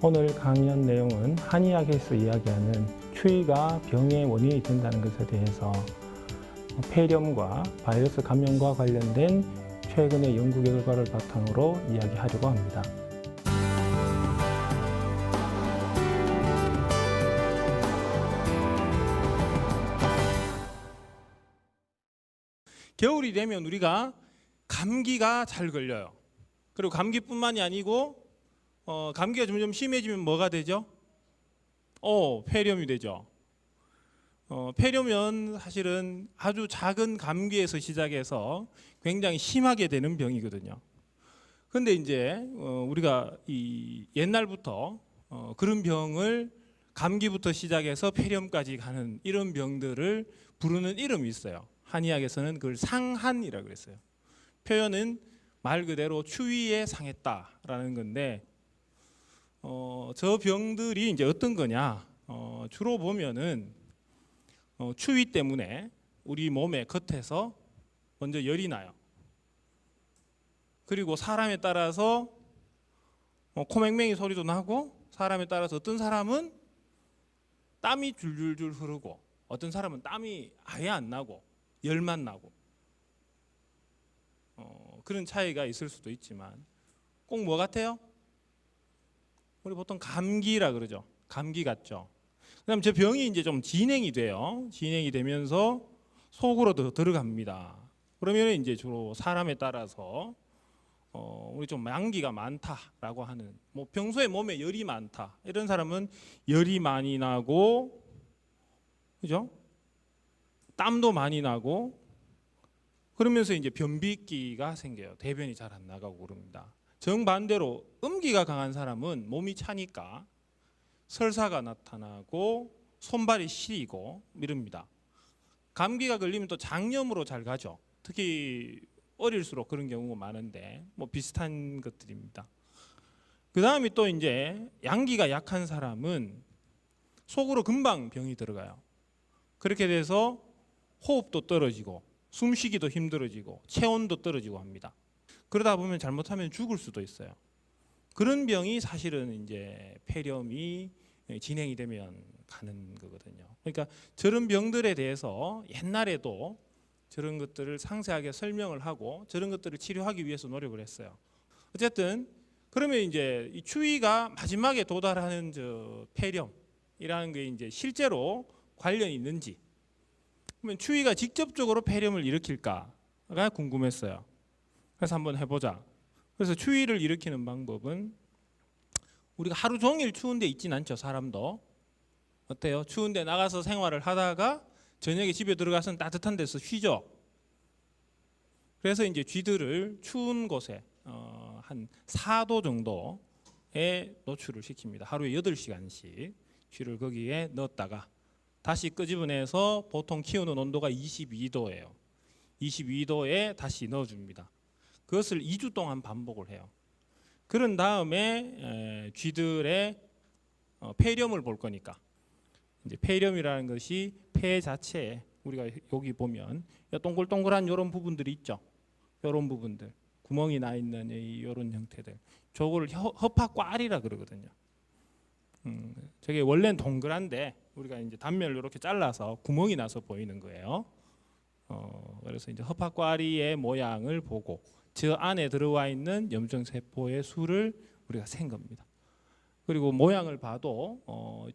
오늘 강연 내용은 한의학에서 이야기하는 추위가 병의 원인이 된다는 것에 대해서 폐렴과 바이러스 감염과 관련된 최근의 연구 결과를 바탕으로 이야기하려고 합니다. 겨울이 되면 우리가 감기가 잘 걸려요. 그리고 감기뿐만이 아니고 감기가 점점 심해지면 뭐가 되죠? 폐렴이 되죠. 폐렴은 사실은 아주 작은 감기에서 시작해서 굉장히 심하게 되는 병이거든요. 그런데 이제 우리가 이 옛날부터 그런 병을 감기부터 시작해서 폐렴까지 가는 이런 병들을 부르는 이름이 있어요. 한의학에서는 그걸 상한이라고 그랬어요. 표현은 말 그대로 추위에 상했다라는 건데 저 병들이 이제 어떤 거냐? 주로 보면은 추위 때문에 우리 몸의 겉에서 먼저 열이 나요. 그리고 사람에 따라서 코맹맹이 소리도 나고, 사람에 따라서 어떤 사람은 땀이 줄줄줄 흐르고, 어떤 사람은 땀이 아예 안 나고 열만 나고, 그런 차이가 있을 수도 있지만 꼭 뭐 같아요? 우리 보통 감기라 그러죠. 감기 같죠. 그다음 저 병이 이제 좀 진행이 돼요. 진행이 되면서 속으로 더 들어갑니다. 그러면 이제 주로 사람에 따라서 우리 좀 양기가 많다라고 하는, 뭐 평소에 몸에 열이 많다 이런 사람은 열이 많이 나고, 그죠? 땀도 많이 나고, 그러면서 이제 변비기가 생겨요. 대변이 잘 안 나가고 그럽니다. 정반대로 음기가 강한 사람은 몸이 차니까 설사가 나타나고 손발이 시리고 이럽니다. 감기가 걸리면 또 장염으로 잘 가죠. 특히 어릴수록 그런 경우가 많은데 뭐 비슷한 것들입니다. 그 다음에 또 이제 양기가 약한 사람은 속으로 금방 병이 들어가요. 그렇게 돼서 호흡도 떨어지고 숨쉬기도 힘들어지고 체온도 떨어지고 합니다. 그러다 보면 잘못하면 죽을 수도 있어요. 그런 병이 사실은 이제 폐렴이 진행이 되면 가는 거거든요. 그러니까 저런 병들에 대해서 옛날에도 저런 것들을 상세하게 설명을 하고 저런 것들을 치료하기 위해서 노력을 했어요. 어쨌든 그러면 이제 이 추위가 마지막에 도달하는 저 폐렴이라는 게 이제 실제로 관련이 있는지, 그러면 추위가 직접적으로 폐렴을 일으킬까가 궁금했어요. 그래서 한번 해보자. 그래서 추위를 일으키는 방법은, 우리가 하루 종일 추운 데 있진 않죠. 사람도 어때요? 추운 데 나가서 생활을 하다가 저녁에 집에 들어가서는 따뜻한 데서 쉬죠. 그래서 이제 쥐들을 추운 곳에 한 4도 정도에 노출을 시킵니다. 하루에 8시간씩 쥐를 거기에 넣었다가 다시 끄집어내서, 보통 키우는 온도가 22도예요. 22도에 다시 넣어줍니다. 그것을 2주 동안 반복을 해요. 그런 다음에 쥐들의 폐렴을 볼 거니까, 이제 폐렴이라는 것이 폐 자체에, 우리가 여기 보면 동글동글한 이런 부분들이 있죠. 이런 부분들, 구멍이 나 있는 이런 형태들, 저거를 허파꽈리라 그러거든요. 저게 원래는 동그란데 우리가 이제 단면을 이렇게 잘라서 구멍이 나서 보이는 거예요. 그래서 이제 허파꽈리의 모양을 보고 저 안에 들어와 있는 염증세포의 수를 우리가 센 겁니다. 그리고 모양을 봐도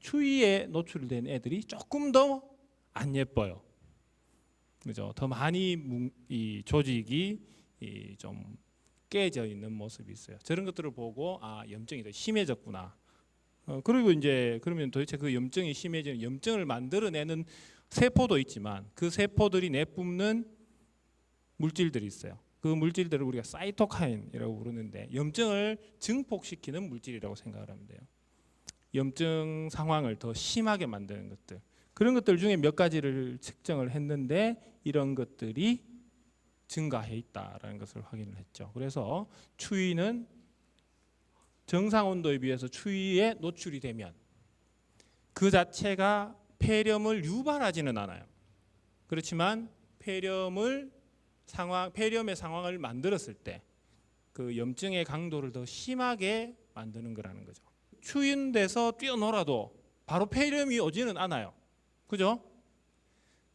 추위에 노출된 애들이 조금 더 안 예뻐요. 그죠? 더 많이 이 조직이 좀 깨져 있는 모습이 있어요. 저런 것들을 보고 염증이 더 심해졌구나. 그리고 이제 그러면 도대체 그 염증이 심해지는, 염증을 만들어내는 세포도 있지만 그 세포들이 내뿜는 물질들이 있어요. 그 물질들을 우리가 사이토카인이라고 부르는데, 염증을 증폭시키는 물질이라고 생각을 하면 돼요. 염증 상황을 더 심하게 만드는 것들, 그런 것들 중에 몇 가지를 측정을 했는데 이런 것들이 증가해 있다라는 것을 확인을 했죠. 그래서 추위는 정상 온도에 비해서 추위에 노출이 되면 그 자체가 폐렴을 유발하지는 않아요. 그렇지만 폐렴의 상황을 만들었을 때 그 염증의 강도를 더 심하게 만드는 거라는 거죠. 추운 데서 뛰어놀아도 바로 폐렴이 오지는 않아요. 그죠?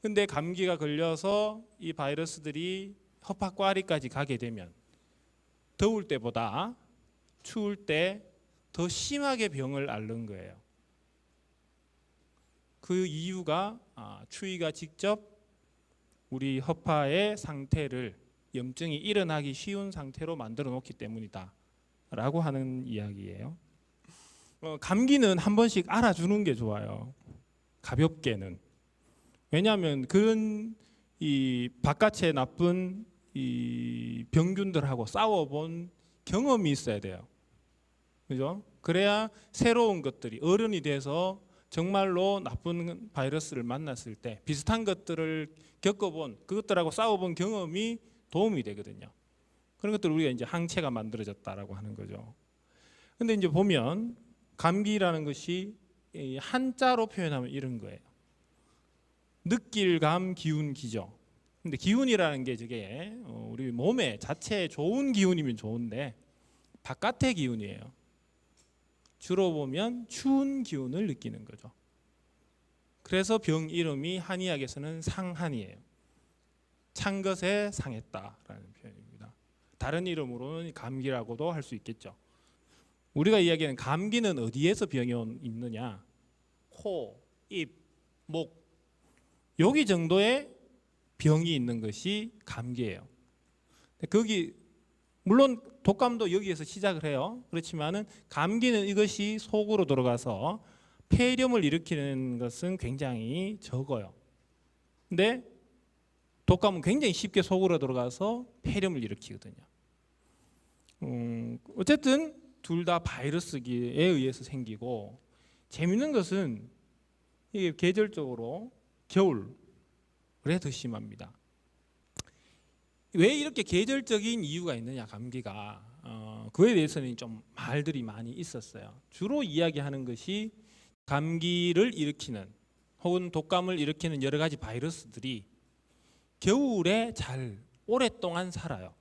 근데 감기가 걸려서 이 바이러스들이 허파과리까지 가게 되면 더울 때보다 추울 때 더 심하게 병을 앓는 거예요. 그 이유가 추위가 직접 우리 허파의 상태를 염증이 일어나기 쉬운 상태로 만들어 놓기 때문이다 라고 하는 이야기예요. 감기는 한 번씩 알아주는 게 좋아요. 가볍게는. 왜냐하면 그런 이 바깥의 나쁜 이 병균들하고 싸워본 경험이 있어야 돼요. 그죠? 그래야 새로운 것들이 어른이 돼서 정말로 나쁜 바이러스를 만났을 때 비슷한 것들을 겪어본 그것들하고 싸워본 경험이 도움이 되거든요. 그런 것들을 우리가 이제 항체가 만들어졌다라고 하는 거죠. 근데 이제 보면 감기라는 것이 한자로 표현하면 이런 거예요. 느낄감 기운 기죠. 근데 기운이라는 게 저게 우리 몸에 자체에 좋은 기운이면 좋은데 바깥의 기운이에요. 주로 보면 추운 기운을 느끼는 거죠. 그래서 병 이름이 한의학에서는 상한이에요. 찬 것에 상했다라는 표현입니다. 다른 이름으로는 감기라고도 할 수 있겠죠. 우리가 이야기하는 감기는 어디에서 병이 있느냐? 코, 입, 목 여기 정도의 병이 있는 것이 감기예요. 거기 물론 독감도 여기에서 시작을 해요. 그렇지만은 감기는 이것이 속으로 들어가서 폐렴을 일으키는 것은 굉장히 적어요. 근데 독감은 굉장히 쉽게 속으로 들어가서 폐렴을 일으키거든요. 어쨌든 둘 다 바이러스에 의해서 생기고 재밌는 것은 이게 계절적으로 겨울에 더 심합니다. 왜 이렇게 계절적인 이유가 있느냐 감기가 그에 대해서는 좀 말들이 많이 있었어요. 주로 이야기하는 것이 감기를 일으키는 혹은 독감을 일으키는 여러 가지 바이러스들이 겨울에 잘 오랫동안 살아요.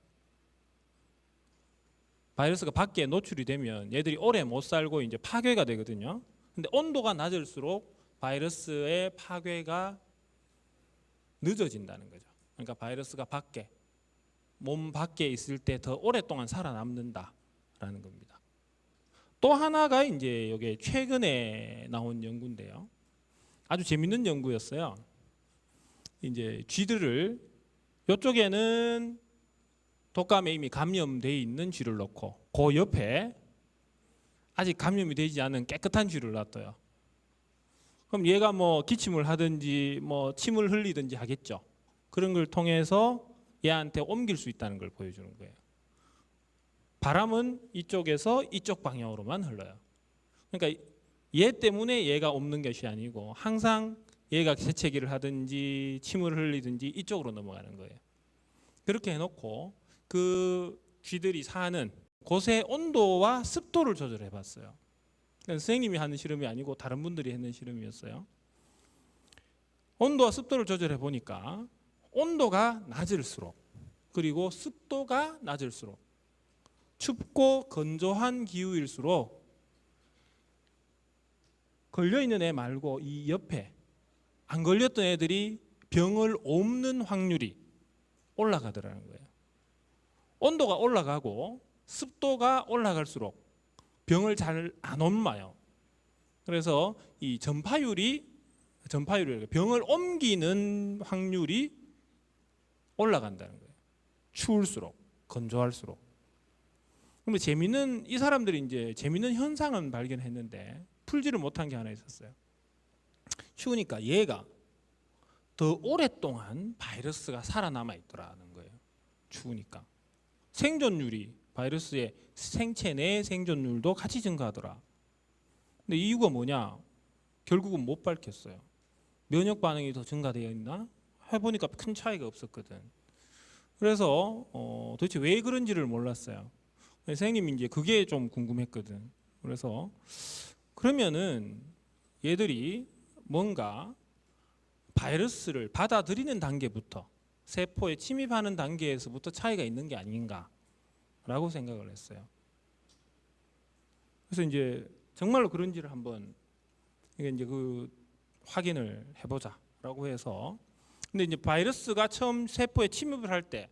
바이러스가 밖에 노출이 되면 얘들이 오래 못 살고 이제 파괴가 되거든요. 근데 온도가 낮을수록 바이러스의 파괴가 늦어진다는 거죠. 그러니까 바이러스가 몸 밖에 있을 때 더 오랫동안 살아남는다라는 겁니다. 또 하나가 이제 이게 최근에 나온 연구인데요. 아주 재밌는 연구였어요. 이제 쥐들을 이쪽에는 독감에 이미 감염돼 있는 쥐를 넣고 그 옆에 아직 감염이 되지 않은 깨끗한 쥐를 놔둬요. 그럼 얘가 뭐 기침을 하든지 뭐 침을 흘리든지 하겠죠. 그런 걸 통해서 얘한테 옮길 수 있다는 걸 보여주는 거예요. 바람은 이쪽에서 이쪽 방향으로만 흘러요. 그러니까 얘 때문에 얘가 옮는 것이 아니고 항상 얘가 재채기를 하든지 침을 흘리든지 이쪽으로 넘어가는 거예요. 그렇게 해놓고 그 쥐들이 사는 곳의 온도와 습도를 조절해 봤어요. 선생님이 하는 실험이 아니고 다른 분들이 했는 실험이었어요. 온도와 습도를 조절해 보니까 온도가 낮을수록 그리고 습도가 낮을수록 춥고 건조한 기후일수록 걸려있는 애 말고 이 옆에 안 걸렸던 애들이 병을 옮는 확률이 올라가더라는 거예요. 온도가 올라가고 습도가 올라갈수록 병을 잘 안 옮아요. 그래서 이 전파율이 병을 옮기는 확률이 올라간다는 거예요. 추울수록, 건조할수록. 그러면 이 사람들이 이제 재밌는 현상은 발견했는데 풀지를 못한 게 하나 있었어요. 추우니까 얘가 더 오랫동안 바이러스가 살아남아 있더라는 거예요. 추우니까. 생존율이 바이러스의 생체 내 생존율도 같이 증가하더라. 근데 이유가 뭐냐? 결국은 못 밝혔어요. 면역 반응이 더 증가되어 있나? 해보니까 큰 차이가 없었거든. 그래서 도대체 왜 그런지를 몰랐어요. 선생님이 이제 그게 좀 궁금했거든. 그래서 그러면은 얘들이 뭔가 바이러스를 받아들이는 단계부터 세포에 침입하는 단계에서부터 차이가 있는 게 아닌가라고 생각을 했어요. 그래서 이제 정말로 그런지를 한번 이게 이제 그 확인을 해보자라고 해서 근데 이제 바이러스가 처음 세포에 침입을 할 때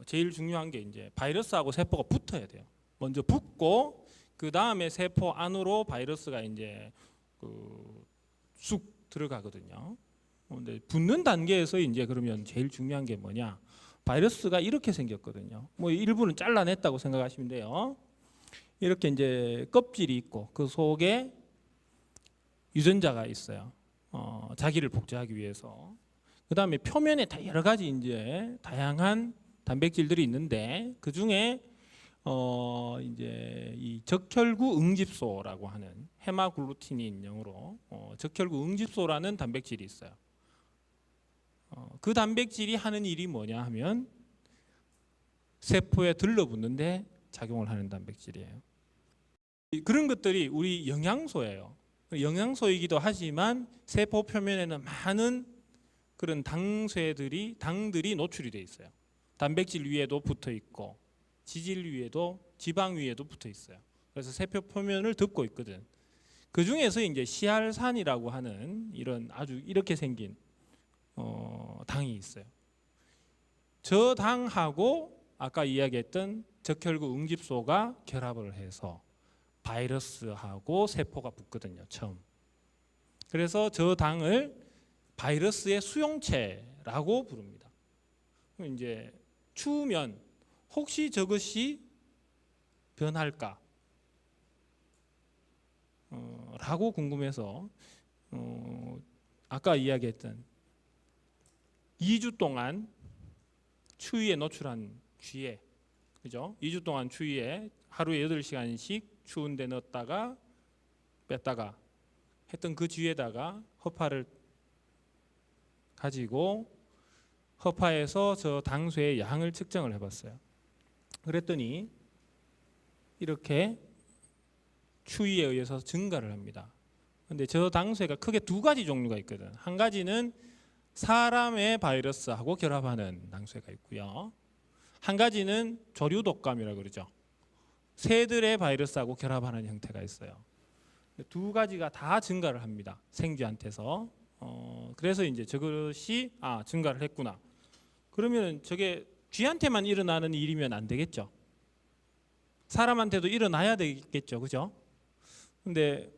제일 중요한 게 이제 바이러스하고 세포가 붙어야 돼요. 먼저 붙고 그 다음에 세포 안으로 바이러스가 이제 쑥 들어가거든요. 근데 붙는 단계에서 이제 그러면 제일 중요한 게 뭐냐? 바이러스가 이렇게 생겼거든요. 뭐 일부는 잘라냈다고 생각하시면 돼요. 이렇게 이제 껍질이 있고 그 속에 유전자가 있어요. 자기를 복제하기 위해서. 그 다음에 표면에 다 여러 가지 이제 다양한 단백질들이 있는데 그 중에 이제 이 적혈구 응집소라고 하는 헤마글루티닌 영어로 적혈구 응집소라는 단백질이 있어요. 그 단백질이 하는 일이 뭐냐 하면 세포에 들러붙는데 작용을 하는 단백질이에요. 그런 것들이 우리 영양소예요. 영양소이기도 하지만 세포 표면에는 많은 그런 당들이 노출이 돼 있어요. 단백질 위에도 붙어 있고 지질 위에도 지방 위에도 붙어 있어요. 그래서 세포 표면을 덮고 있거든. 그 중에서 이제 시알산이라고 하는 이런 아주 이렇게 생긴 당이 있어요. 저 당하고 아까 이야기했던 적혈구 응집소가 결합을 해서 바이러스하고 세포가 붙거든요. 처음. 그래서 저 당을 바이러스의 수용체라고 부릅니다. 이제 추우면 혹시 저것이 변할까? 라고 궁금해서 아까 이야기했던 2주 동안 추위에 노출한 쥐에 그죠? 2주 동안 추위에 하루에 8시간씩 추운 데 넣었다가 뺐다가 했던 그 쥐에다가 허파를 가지고 허파에서 저 당수의 양을 측정을 해봤어요. 그랬더니 이렇게 추위에 의해서 증가를 합니다. 근데 저 당수가 크게 두 가지 종류가 있거든. 한 가지는 사람의 바이러스하고 결합하는 당수가 있고요. 한 가지는 조류독감이라고 그러죠. 새들의 바이러스하고 결합하는 형태가 있어요. 두 가지가 다 증가를 합니다. 생쥐한테서. 그래서 이제 저것이 증가를 했구나. 그러면 저게 쥐한테만 일어나는 일이면 안 되겠죠. 사람한테도 일어나야 되겠죠, 그죠? 근데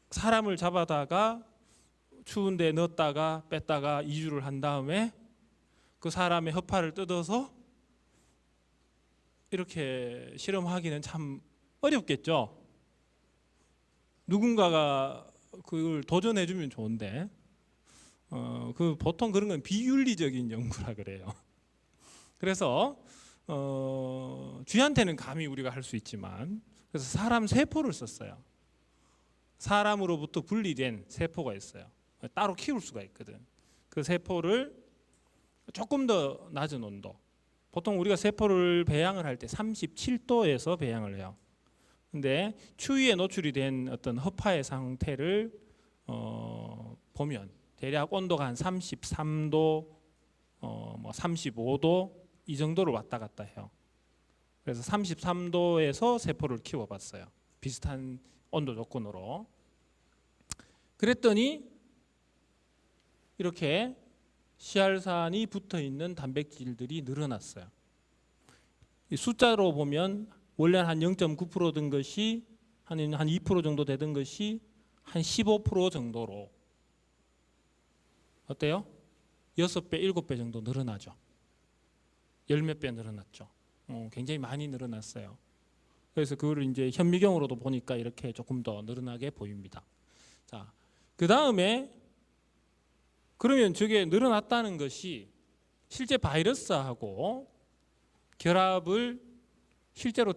사람을 잡아다가 추운데 넣었다가 뺐다가 2주를 한 다음에 그 사람의 허파를 뜯어서 이렇게 실험하기는 참 어렵겠죠. 누군가가 그걸 도전해주면 좋은데 그 보통 그런 건 비윤리적인 연구라 그래요. 그래서 쥐한테는 감히 우리가 할 수 있지만 그래서 사람 세포를 썼어요. 사람으로부터 분리된 세포가 있어요. 따로 키울 수가 있거든. 그 세포를 조금 더 낮은 온도, 보통 우리가 세포를 배양을 할 때 37도에서 배양을 해요. 근데 추위에 노출이 된 어떤 허파의 상태를 보면 대략 온도가 한 33도, 뭐 35도 이 정도를 왔다 갔다 해요. 그래서 33도에서 세포를 키워봤어요. 비슷한 온도 조건으로. 그랬더니 이렇게 시알산이 붙어 있는 단백질들이 늘어났어요. 이 숫자로 보면 원래 한 0.9%던 것이 한 2% 정도 되던 것이 한 15% 정도로 어때요? 6배, 7배 정도 늘어나죠. 10몇 배 늘어났죠. 굉장히 많이 늘어났어요. 그래서 그거를 이제 현미경으로도 보니까 이렇게 조금 더 늘어나게 보입니다. 자, 그 다음에 그러면 저게 늘어났다는 것이 실제 바이러스하고 결합을 실제로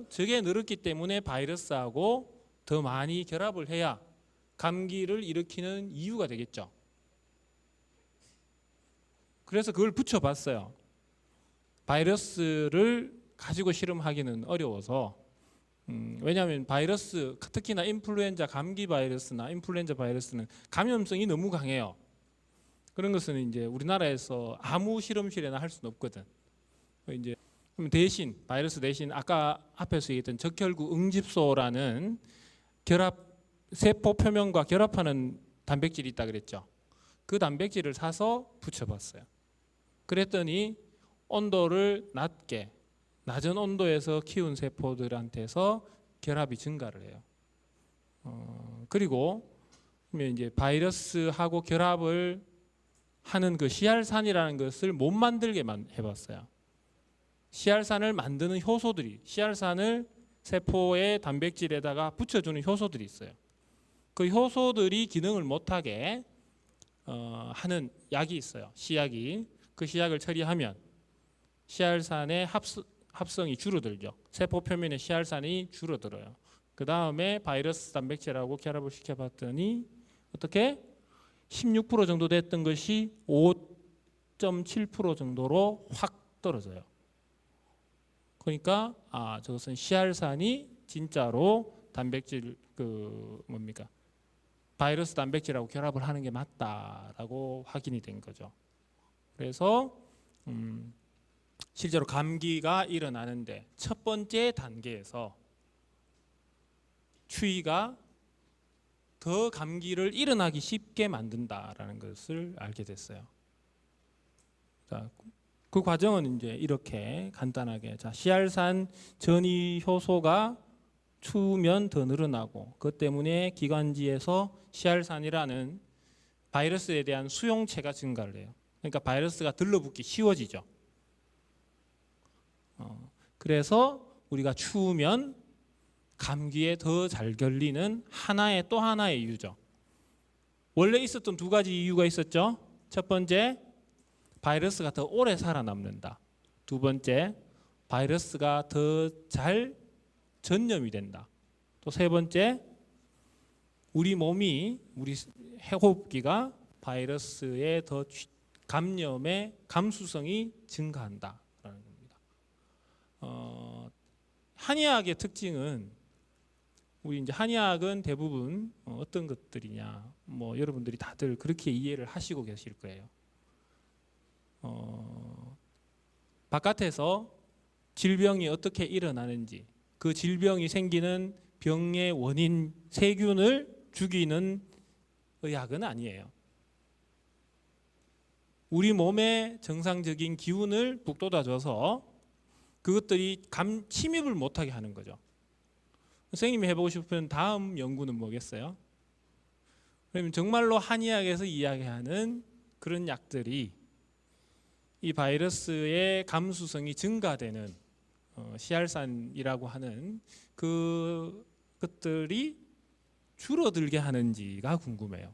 저게 늘었기 때문에 바이러스하고 더 많이 결합을 해야 감기를 일으키는 이유가 되겠죠. 그래서 그걸 붙여봤어요. 바이러스를 가지고 실험하기는 어려워서 왜냐하면 바이러스, 특히나 인플루엔자 감기 바이러스나 인플루엔자 바이러스는 감염성이 너무 강해요. 그런 것은 이제 우리나라에서 아무 실험실에나 할 수는 없거든. 이제 그럼 대신 바이러스 대신 아까 앞에서 얘기했던 적혈구 응집소라는 세포 표면과 결합하는 단백질이 있다 그랬죠. 그 단백질을 사서 붙여봤어요. 그랬더니 온도를 낮은 온도에서 키운 세포들한테서 결합이 증가를 해요. 그리고 이제 바이러스하고 결합을 하는 그 시알산이라는 것을 못 만들게 해봤어요. 시알산을 만드는 효소들이, 시알산을 세포의 단백질에다가 붙여주는 효소들이 있어요. 그 효소들이 기능을 못하게 하는 약이 있어요. 시약이. 그 시약을 처리하면 시알산의 합성이 줄어들죠. 세포 표면의 시알산이 줄어들어요. 그 다음에 바이러스 단백질하고 결합을 시켜봤더니 어떻게 16% 정도 됐던 것이 5.7% 정도로 확 떨어져요. 그러니까 저것은 시알산이 진짜로 단백질 바이러스 단백질하고 결합을 하는 게 맞다라고 확인이 된 거죠. 그래서 실제로 감기가 일어나는데 첫 번째 단계에서 추위가 더 감기를 일어나기 쉽게 만든다라는 것을 알게 됐어요. 자, 그 과정은 이제 이렇게 간단하게 시알산 전이 효소가 추우면 더 늘어나고 그것 때문에 기관지에서 시알산이라는 바이러스에 대한 수용체가 증가를 해요. 그러니까 바이러스가 들러붙기 쉬워지죠. 그래서 우리가 추우면 감기에 더 잘 걸리는 또 하나의 이유죠. 원래 있었던 두 가지 이유가 있었죠. 첫 번째, 바이러스가 더 오래 살아남는다. 두 번째, 바이러스가 더 잘 전염이 된다. 또 세 번째, 우리 호흡기가 바이러스의 감염의 감수성이 증가한다라는 겁니다. 한의학의 특징은 우리 이제 한의학은 대부분 어떤 것들이냐, 여러분들이 다들 그렇게 이해를 하시고 계실 거예요. 바깥에서 질병이 어떻게 일어나는지, 그 질병이 생기는 병의 원인 세균을 죽이는 의학은 아니에요. 우리 몸의 정상적인 기운을 북돋아줘서 그것들이 침입을 못하게 하는 거죠. 선생님이 해보고 싶은 다음 연구는 뭐겠어요? 그러면 정말로 한의학에서 이야기하는 그런 약들이 이 바이러스의 감수성이 증가되는 시알산이라고 하는 그것들이 줄어들게 하는지가 궁금해요.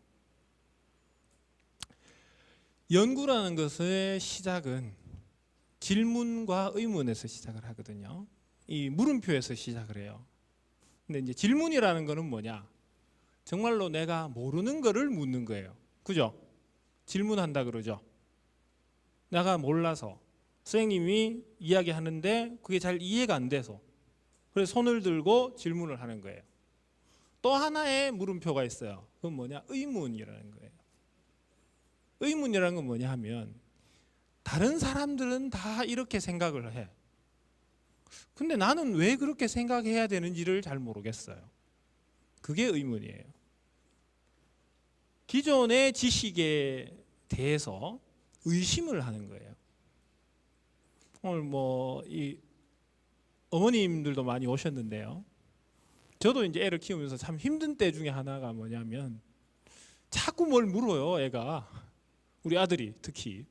연구라는 것의 시작은 질문과 의문에서 시작을 하거든요. 이 물음표에서 시작을 해요. 근데 이제 질문이라는 거는 뭐냐? 정말로 내가 모르는 거를 묻는 거예요. 그죠? 질문한다 그러죠. 내가 몰라서 선생님이 이야기하는데 그게 잘 이해가 안 돼서 그래서 손을 들고 질문을 하는 거예요. 또 하나의 물음표가 있어요. 그건 뭐냐? 의문이라는 거예요. 의문이라는 건 뭐냐 하면 다른 사람들은 다 이렇게 생각을 해. 근데 나는 왜 그렇게 생각해야 되는지를 잘 모르겠어요. 그게 의문이에요. 기존의 지식에 대해서 의심을 하는 거예요. 오늘 이 어머님들도 많이 오셨는데요. 저도 이제 애를 키우면서 참 힘든 때 중에 하나가 뭐냐면 자꾸 뭘 물어요, 애가. 우리 아들이 특히.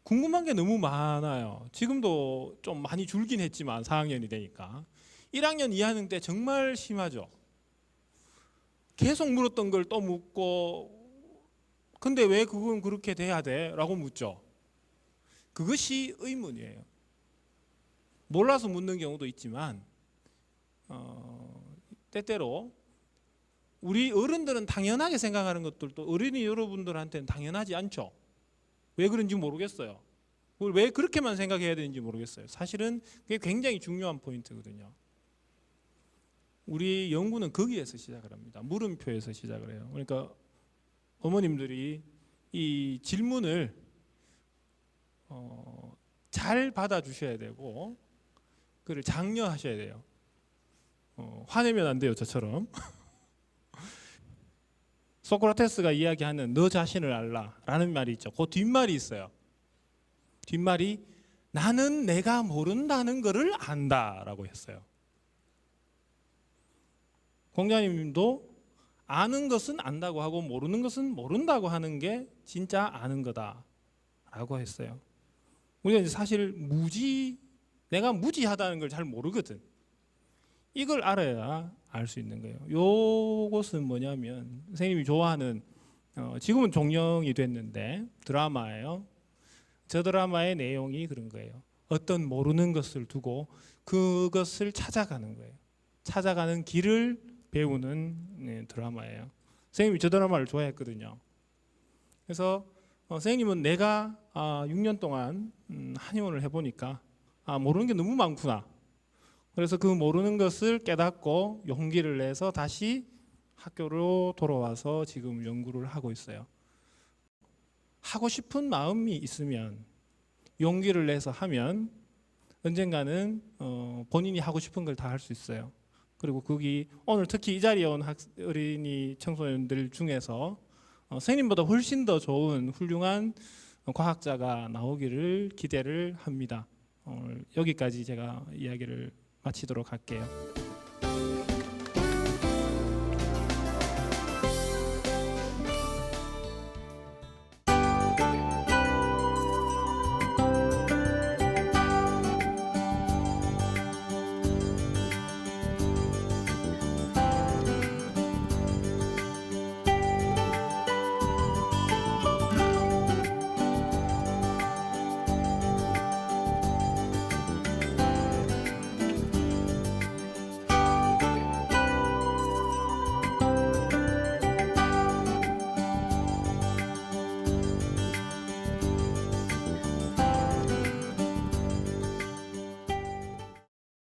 궁금한 게 너무 많아요. 지금도 좀 많이 줄긴 했지만 4학년이 되니까. 1학년 2학년 때 정말 심하죠. 계속 물었던 걸 또 묻고 근데 왜 그건 그렇게 돼야 돼? 라고 묻죠. 그것이 의문이에요. 몰라서 묻는 경우도 있지만 때때로 우리 어른들은 당연하게 생각하는 것들도 어린이 여러분들한테는 당연하지 않죠. 왜 그런지 모르겠어요. 왜 그렇게만 생각해야 되는지 모르겠어요. 사실은 그게 굉장히 중요한 포인트거든요. 우리 연구는 거기에서 시작을 합니다. 물음표에서 시작을 해요. 그러니까 어머님들이 이 질문을 잘 받아주셔야 되고 그를 장려하셔야 돼요. 화내면 안 돼요, 저처럼. 소크라테스가 이야기하는 너 자신을 알라라는 말이 있죠. 그 뒷말이 있어요. 뒷말이 나는 내가 모른다는 것을 안다라고 했어요. 공자님도 아는 것은 안다고 하고 모르는 것은 모른다고 하는 게 진짜 아는 거다라고 했어요. 우리가 이제 사실 내가 무지하다는 걸 잘 모르거든. 이걸 알아야 알 수 있는 거예요. 요것은 뭐냐면 선생님이 좋아하는 지금은 종영이 됐는데 드라마예요. 저 드라마의 내용이 그런 거예요. 어떤 모르는 것을 두고 그것을 찾아가는 거예요. 찾아가는 길을 배우는 드라마예요. 선생님이 저 드라마를 좋아했거든요. 그래서 선생님은 내가 6년 동안 한의원을 해보니까 모르는 게 너무 많구나. 그래서 그 모르는 것을 깨닫고 용기를 내서 다시 학교로 돌아와서 지금 연구를 하고 있어요. 하고 싶은 마음이 있으면 용기를 내서 하면 언젠가는 본인이 하고 싶은 걸 다 할 수 있어요. 그리고 거기 오늘 특히 이 자리에 온 어린이 청소년들 중에서 선생님보다 훨씬 더 좋은 훌륭한 과학자가 나오기를 기대를 합니다. 오늘 여기까지 제가 이야기를 마치도록 할게요.